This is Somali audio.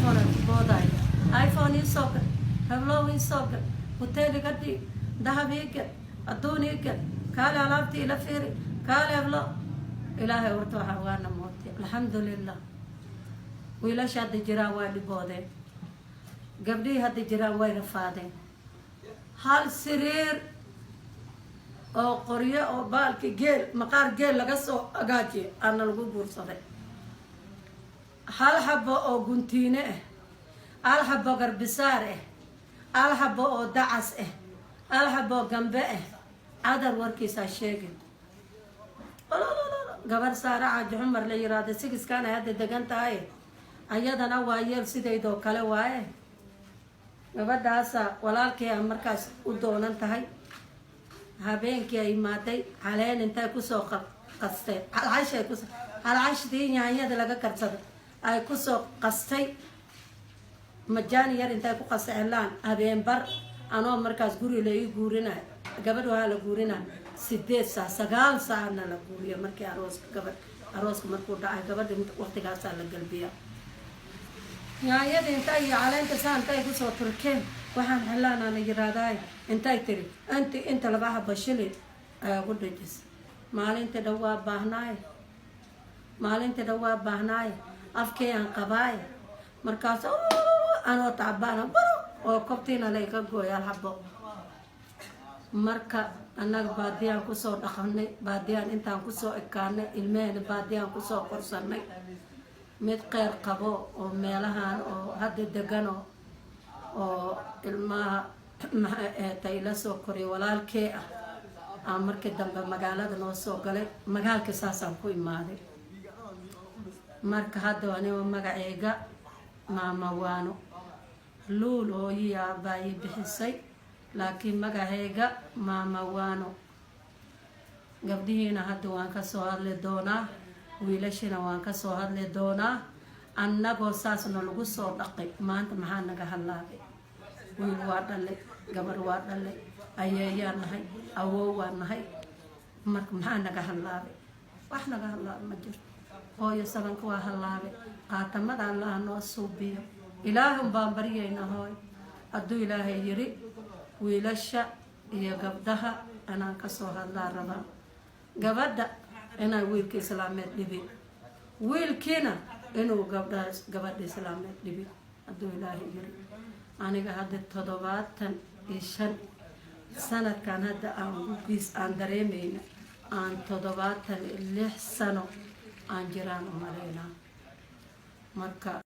iPhone booday iPhone يسوق هبلو يسوق وتالي قدي ذهب يقل الدون يقل قال علابتي إلى فيري قال هبلو إلهي ورتوها وانا موتي الحمد لله وإلا شاد جيران وين بودي قبلي هاد جيران وين فادين هل سرير أو قرية أو بالك جيل مقار جيل لقصو أجاجي أنا لقول بورصة هل حبة أو جنتينه هل حبة قربساره هل حبة أو دعسه هل حبة جنبه عدل وركيس الشيء لا لا لا قبل سارة عج عمر لي راد سكس كان هذا دقنت هاي أيضا أنا وايل سيدي دو كلا واي قبل داسا ولا كي مركز ودون انتهي هابين كي ماتي علين انتهي كسو قصتي العيشة كسو العيشة دي يعني هذا لقى كرتد أي كسو قصتي مجاني ير انتهي كقص إعلان هابين بر أنا مركز جوري لي جورينا قبل وهلا جورينا سديت ساعة ساعة أنا لجوري مركي أروس مركود داعي قبل وقت قاسا للقلبية يعني انتهي على انت سان انتهي كسو تركين waxaan xalaana la yiraahday intay tiri inta labaha bashili ugu dhajis maalinta dhawaa baahnaay afkee aan qabaay markaas aan taabana oo qabtina la iga gooyal habo marka anaga baadiyaan ku soo dhaqanay baadiyaan intaan ku soo ekaanay ilmeen baadiyaan ku soo qorsanay mid qeyr qabo oo meelahan oo hadda degano oo ilmaha tayla soo koray walaalkee aan markii dambe magaalada noo soo galay magaalka saasaan ku imaaday marka hadda aniga magacayga maama waano luul oo yaabay bixisay laakiin magacayga maama waano gabdhiina hadda waan ka soo hadli doonaa wiilashina waan ka soo hadli doonaa annagoo saasna lagu soo dhaqay maanta maxaa naga halaabay wiil waa dhalay gabar waa dhalay ayeeyaan nahay awoow waa nahay marka maxaa naga halaabay wax naga halaabay ma jirto hooyo sabanka waa halaabay qaatamadan la noo suubiyo ilaahay baan bariyayna hooy hadduu ilaahay yiri wiilasha iyo gabdhaha anaan ka soo hadlaa rabaa gabadha inay wiilka islaameed dhibin wiilkiina inuu gabadha islaameed dhibin hadduu ilaahay yiri aniga hadda 75 sanadkan hadda aan dareemayna aan 76 sano aan jiraan u maleynaa marka